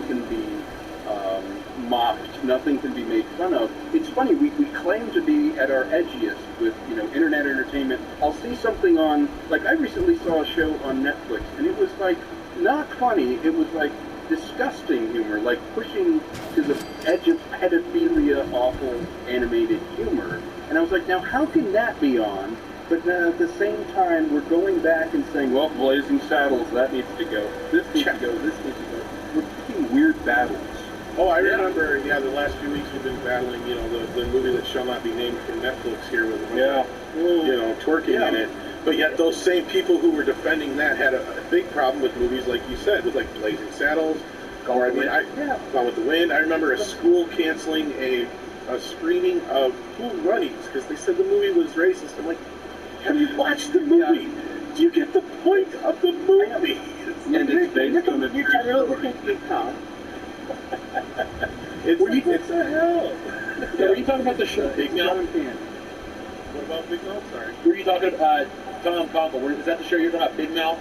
can be mocked, nothing can be made fun of. It's funny, we claim to be at our edgiest with, you know, internet entertainment. I'll see something on, like I recently saw a show on Netflix, and it was like not funny, it was like disgusting humor, like pushing to the edge of pedophilia, awful animated humor. And I was like, now how can that be on? But then at the same time, we're going back and saying, well, Blazing Saddles, that needs to go. This needs to go. This needs to go. We're picking weird battles. Oh, I remember, the last few weeks we've been battling, you know, the movie that shall not be named from Netflix here with, you know, twerking in it. But yet those same people who were defending that had a big problem with movies, like you said, with like Blazing Saddles, or Gone with the Wind. I remember a school canceling a screening of Cool Runnings because they said the movie was racist. I'm like, have you watched the movie? Do you get the point of the movie? And it's based on the true story. It's a hell. So were you talking about the show Big Mouth? What about Big Mouth? Sorry. Were you talking about Tom Conkle? Is that the show you're talking about, Big Mouth?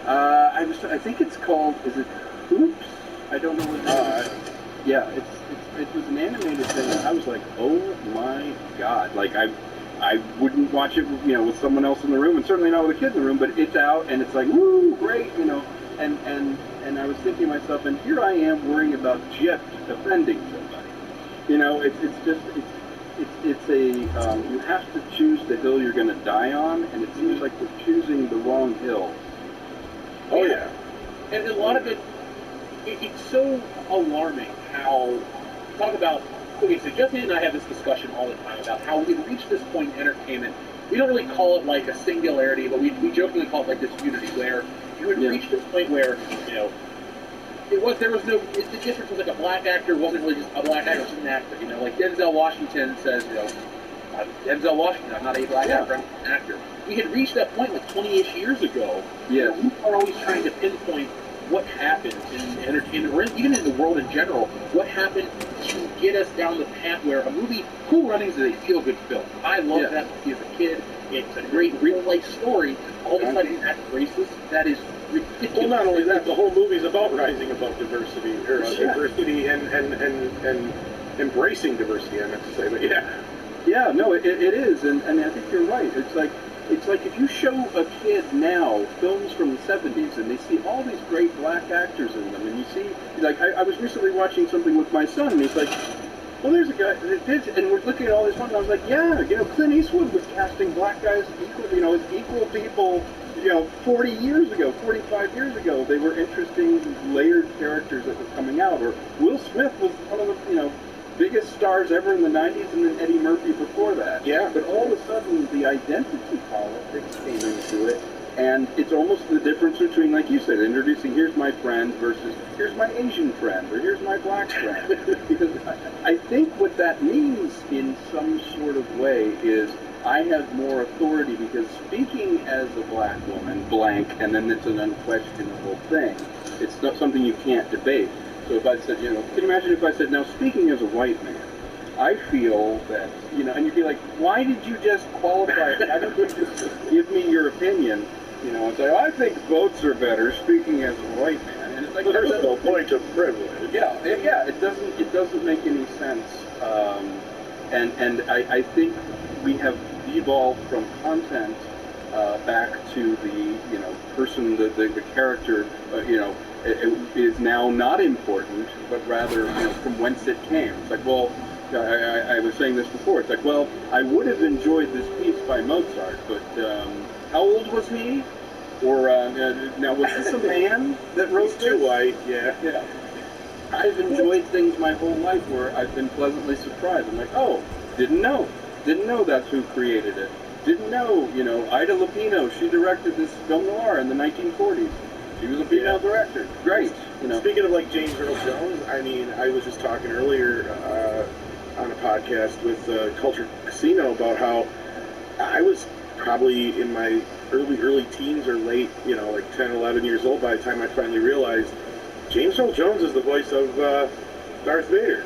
I think it's called, is it Oops? I don't know what it is. Yeah, it was an animated thing, and I was like, oh my god. Like, I wouldn't watch it, you know, with someone else in the room, and certainly not with a kid in the room, but it's out, and it's like, woo, great, you know. And I was thinking to myself, and here I am worrying about Jeff offending somebody. You know, it's you have to choose the hill you're going to die on, and it seems like we're choosing the wrong hill. Oh yeah. And a lot of it's so alarming how, talk about, okay, so Jesse and I have this discussion all the time about how we've reached this point in entertainment. We don't really call it like a singularity, but we jokingly call it like this unity, where you would reach this point where, you know, the difference was like a black actor wasn't really just a black actor, just an actor, you know, like Denzel Washington says, you know, I'm Denzel Washington, I'm not a black actor, I'm an actor. We had reached that point like 20-ish years ago. Yeah. We are always trying to pinpoint what happened in entertainment, or even in the world in general, what happened to get us down the path where a movie, Cool Runnings, is a feel-good film. I loved that movie as a kid. It's a great real-life story. All of a sudden, that's racist. That is ridiculous. Well, not only that, the whole movie's about rising above diversity, or diversity and embracing diversity, I meant to say, but yeah. Yeah, no, it is, and I think you're right. It's like if you show a kid now films from the 70s and they see all these great black actors in them, and you see, like, I was recently watching something with my son, and he's like, well, there's a guy, and we're looking at all this one, and I was like, yeah, you know, Clint Eastwood was casting black guys equal, you know, as equal people, you know, 40 years ago, 45 years ago. They were interesting, layered characters that were coming out. Or Will Smith was one of the, you know, biggest stars ever in the 90s, and then Eddie Murphy before that. Yeah. But all of a sudden, the identity politics came into it, and it's almost the difference between, like you said, introducing here's my friend versus here's my Asian friend or here's my black friend. Because I think what that means in some sort of way is I have more authority because speaking as a black woman, blank, and then it's an unquestionable thing. It's not something you can't debate. So if I said, you know, can you imagine if I said, now speaking as a white man, I feel that, and you'd be like, why did you just qualify? Why didn't you just give me your opinion? And say, I think votes are better, speaking as a white man. And it's like, there's no point of privilege. Yeah, it doesn't make any sense. And I think we have devolved from content back to the person, the character, it is now not important, but rather from whence it came. It's like, well, I was saying this before. It's like, well, I would have enjoyed this piece by Mozart, but how old was he? Or now, was this a man that wrote this? Too white, yeah. I've enjoyed things my whole life where I've been pleasantly surprised. I'm like, oh, didn't know that's who created it. Didn't know, Ida Lupino, she directed this film noir in the 1940s. She was a female director. Great. Speaking of like James Earl Jones, I mean, I was just talking earlier on a podcast with Culture Casino about how I was probably in my early teens or late, like 10, 11 years old by the time I finally realized James Earl Jones is the voice of Darth Vader.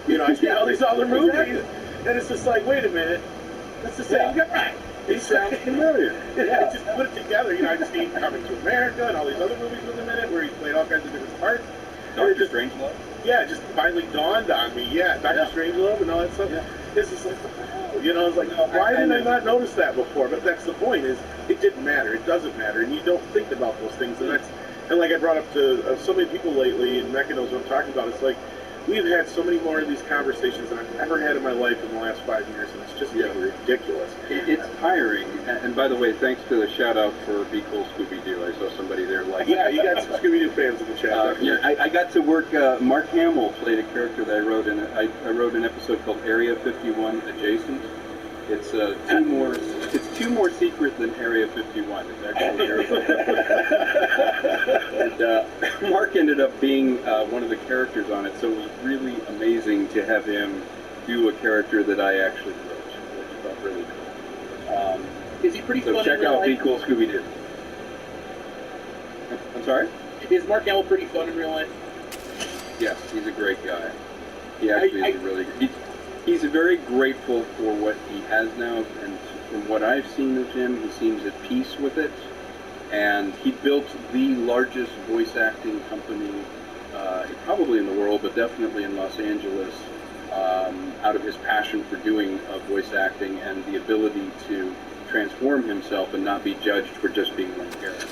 I see all these other movies, and it's just like, wait a minute, that's the same guy. It sounds familiar. I just put it together. I just need Coming to America and all these other movies with him in it where he played all kinds of different parts. Dr. Strangelove? Yeah, it just finally dawned on me. Yeah, Dr. Strangelove and all that stuff. Yeah. It's just like, it's like, why didn't I not notice that before? But that's the point, is it didn't matter. It doesn't matter, and you don't think about those things. And like I brought up to so many people lately, and Mecca knows what I'm talking about. It's like, we've had so many more of these conversations than I've ever had in my life in the last 5 years, and it's just getting ridiculous. It's tiring. And by the way, thanks to the shout out for Be Cool Scooby-Doo. I saw somebody there like... Yeah, you got some Scooby-Doo fans in the chat. I got to work... Mark Hamill played a character that I wrote in it. I wrote an episode called Area 51 Adjacent. It's two more secret than Area 51. It's actually Area 51. And Mark ended up being one of the characters on it, so it was really amazing to have him do a character that I actually wrote, which I thought really cool. Is he pretty fun? So check out Be Cool Scooby-Doo. I'm sorry? Is Mark Hamill pretty fun in real life? Yes, he's a great guy. He actually is a really good... He's very grateful for what he has now, and from what I've seen of him, he seems at peace with it. And he built the largest voice acting company, probably in the world, but definitely in Los Angeles, out of his passion for doing voice acting and the ability to transform himself and not be judged for just being one character.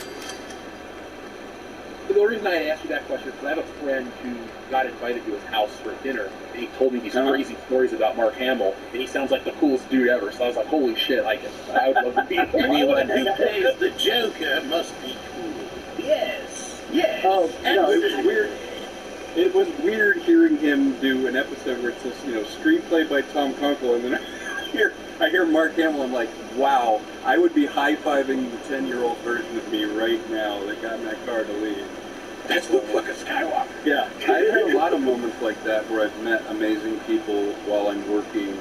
The reason I asked you that question is because I have a friend who got invited to his house for dinner, and he told me these crazy stories about Mark Hamill, and he sounds like the coolest dude ever. So I was like, holy shit, I would love to be him. Anyone who plays the Joker must be cool. Yes. Yes. Oh, no, it was weird. It was weird hearing him do an episode where it says, screenplay by Tom Kunkel, and then I hear Mark Hamill, I'm like, wow, I would be high-fiving the 10-year-old version of me right now that got in that car to leave. That's Luke Skywalker. Yeah, I've had a lot of moments like that where I've met amazing people while I'm working.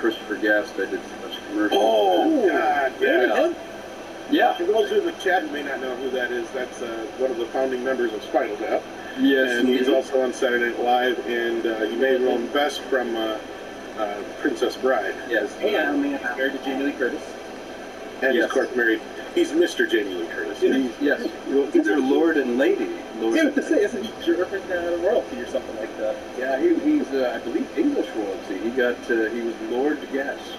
Christopher Guest, I did so much commercials. Oh, God, yeah. Yeah. For those in the chat who may not know who that is, that's one of the founding members of Spinal Tap. Yes. And he's also on Saturday Night Live, and you may know him best from Princess Bride. Yes. And married to Jamie Lee Curtis. And of course married. He's Mr. Jamie Lee Curtis. Yes. He's their Lord and Lady. I was to say, isn't he German royalty or something like that? Yeah, he's I believe English royalty. He was Lord Guest.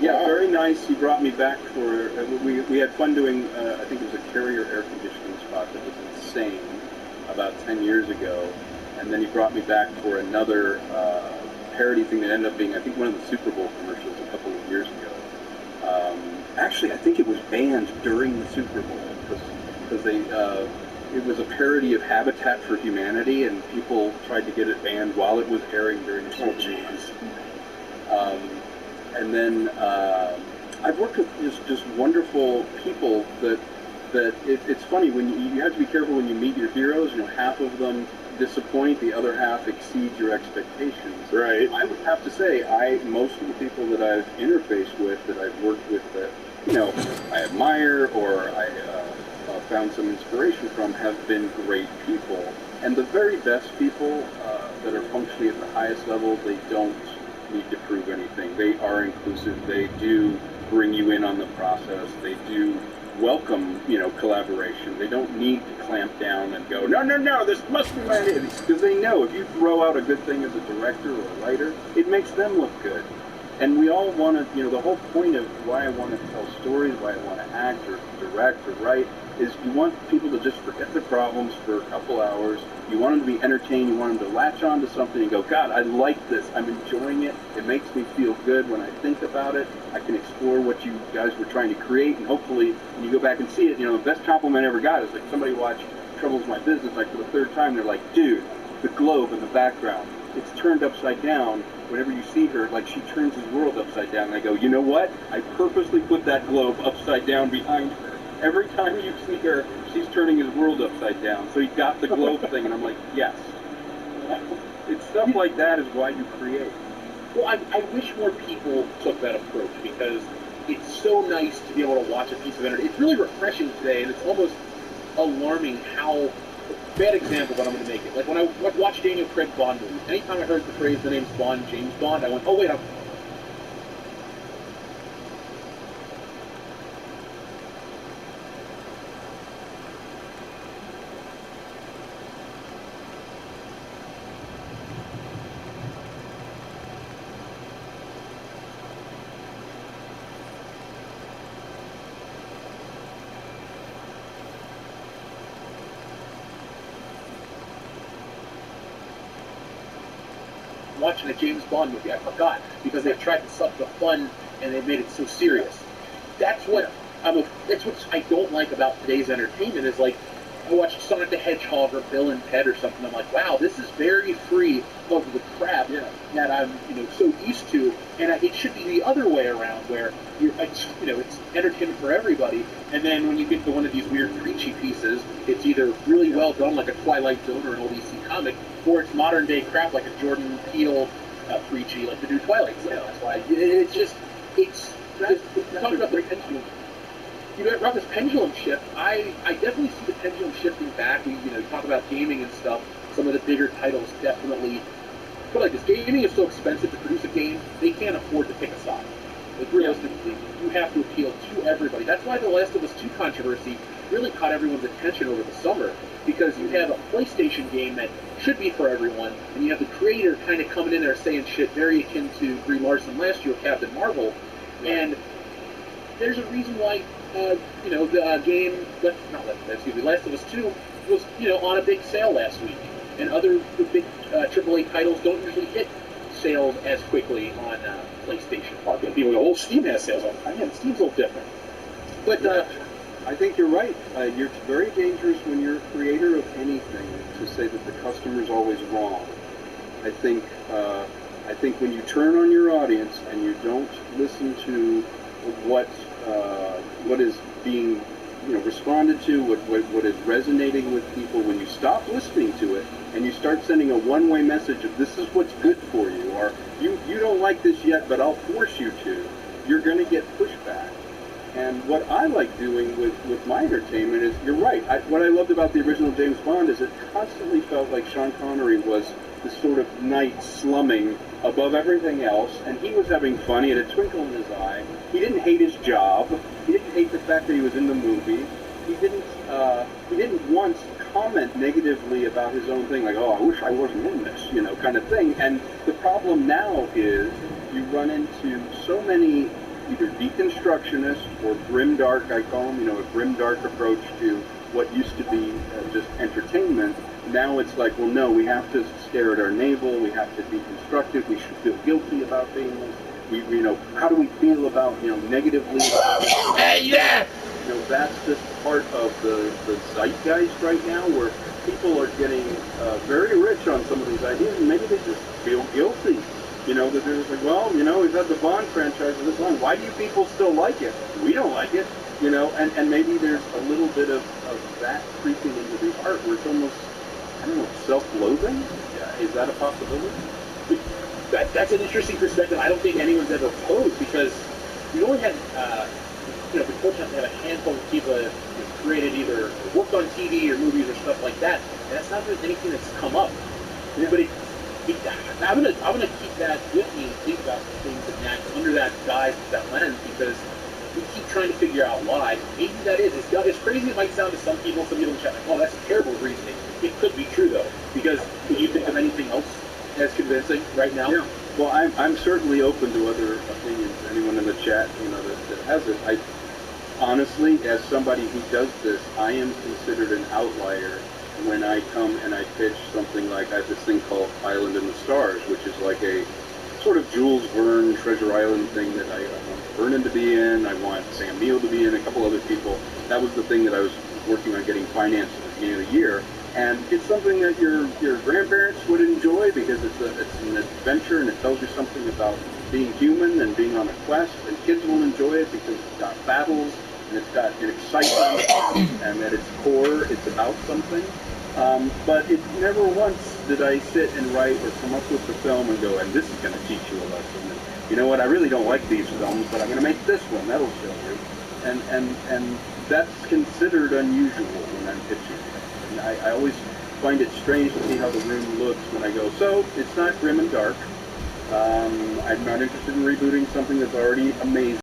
Yeah, very nice. He brought me back for we had fun doing. I think it was a Carrier air conditioning spot that was insane about 10 years ago, and then he brought me back for another parody thing that ended up being, I think, one of the Super Bowl commercials a couple of years ago. Actually, I think it was banned during the Super Bowl because they it was a parody of Habitat for Humanity, and people tried to get it banned while it was airing during the Super Bowl. And then I've worked with just wonderful people that it's funny when you have to be careful when you meet your heroes. Half of them disappoint, the other half exceed your expectations. Right. I would have to say, most of the people that I've interfaced with, that I've worked with, that I admire or I found some inspiration from, have been great people. And the very best people, that are functionally at the highest level, they don't need to prove anything. They are inclusive. They do bring you in on the process. They do welcome, collaboration. They don't need to clamp down and go, no, this must be my idea. Because they know if you throw out a good thing as a director or a writer, it makes them look good. And we all want to, the whole point of why I want to tell stories, why I want to act or direct or write, is you want people to just forget their problems for a couple hours. You want them to be entertained. You want them to latch on to something and go, God, I like this. I'm enjoying it. It makes me feel good when I think about it. I can explore what you guys were trying to create, and hopefully when you go back and see it, the best compliment I ever got is like somebody watched Trouble's My Business like for the third time. They're like, dude, the globe in the background, it's turned upside down. Whenever you see her, like she turns his world upside down. And I go, you know what? I purposely put that globe upside down behind her. Every time you see her, she's turning his world upside down. So he got the globe thing, and I'm like, yes. It's stuff like that is why you create. Well, I wish more people took that approach, because it's so nice to be able to watch a piece of entertainment. It's really refreshing today, and it's almost alarming how, bad example, but I'm going to make it. Like when I watched Daniel Craig Bond movies, anytime I heard the phrase, the name's Bond, James Bond, I went, oh wait, I'm... watching a James Bond movie. I forgot, because they've tried to suck the fun and they've made it so serious. That's what that's what I don't like about today's entertainment. Is like, I watched Sonic the Hedgehog or Bill and Ted or something. I'm like, wow, this is very free of the crap that I'm so used to, and it should be the other way around, where it's entertainment for everybody. And then when you get to one of these weird preachy pieces, it's either really well done, like a Twilight Zone or an old EC comic, or it's modern day crap like a Jordan Peele preachy, like the new Twilight Zone. That's why talking about the pendulum. About this pendulum shift, I definitely see the pendulum shifting back. We talk about gaming and stuff. Some of the bigger titles definitely. But like this, gaming is so expensive to produce a game, they can't afford to pick a side. Like realistically, you have to appeal to everybody. That's why the Last of Us 2 controversy really caught everyone's attention over the summer, because you have a PlayStation game that should be for everyone, and you have the creator kind of coming in there saying shit very akin to Brie Larson last year with Captain Marvel, and there's a reason why the game, Last of Us 2 was on a big sale last week, and other big AAA titles don't usually hit sales as quickly on PlayStation. People go, oh, Steam has sales all the time. Yeah, Steam's a little different. But I think you're right. You're very dangerous when you're a creator of anything to say that the customer's always wrong. I think when you turn on your audience and you don't listen to what is being responded to, what is resonating with people, when you stop listening to it and you start sending a one-way message of this is what's good for you, or you don't like this yet but I'll force you to, you're going to get pushback. And what I like doing with my entertainment is, you're right, what I loved about the original James Bond is it constantly felt like Sean Connery was this sort of knight slumming above everything else, and he was having fun. He had a twinkle in his eye. He didn't hate his job. He didn't hate the fact that he was in the movie. He didn't once comment negatively about his own thing, like, oh, I wish I wasn't in this, kind of thing. And the problem now is you run into so many either deconstructionists or grimdark, I call them, a grimdark approach to what used to be just entertainment. Now it's like, well, no, we have to stare at our navel, we have to deconstruct it, we should feel guilty about things. How do we feel about, negatively? That's just part of the zeitgeist right now, where people are getting very rich on some of these ideas, and maybe they just feel guilty. That they're just like, well, we've had the Bond franchise for this long. Why do you people still like it? We don't like it. And maybe there's a little bit of that creeping into the art where it's almost, I don't know, self-loathing? Is that a possibility? That's an interesting perspective. I don't think anyone's ever posed, because we only had, been fortunate to have a handful of people that have created either worked on TV or movies or stuff like that, and that's not really anything that's come up. Everybody, I'm gonna keep that with me and think about things in that under that guise, that lens, because we keep trying to figure out why. Maybe that is as crazy as it might sound to some people. Some people in chat like, oh, that's a terrible reasoning. It could be true though, because can you think of anything else as convincing right now? Yeah. Well, I'm certainly open to other opinions. Anyone in the chat, that has it. I honestly, as somebody who does this, I am considered an outlier when I come and I pitch something like I have this thing called Island in the Stars, which is like a sort of Jules Verne Treasure Island thing that I want Vernon to be in. I want Sam Neill to be in, a couple other people. That was the thing that I was working on getting financed at the beginning of the year. And it's something that your grandparents would enjoy because it's an adventure and it tells you something about being human and being on a quest. And kids will enjoy it because it's got battles and it's got an excitement and at its core it's about something. But it never once did I sit and write or come up with the film and go, and this is going to teach you a lesson. And you know what? I really don't like these films, but I'm going to make this one. That'll show you. And that's considered unusual when I'm pitching. And I always find it strange to see how the room looks when I go, so it's not grim and dark. I'm not interested in rebooting something that's already amazing.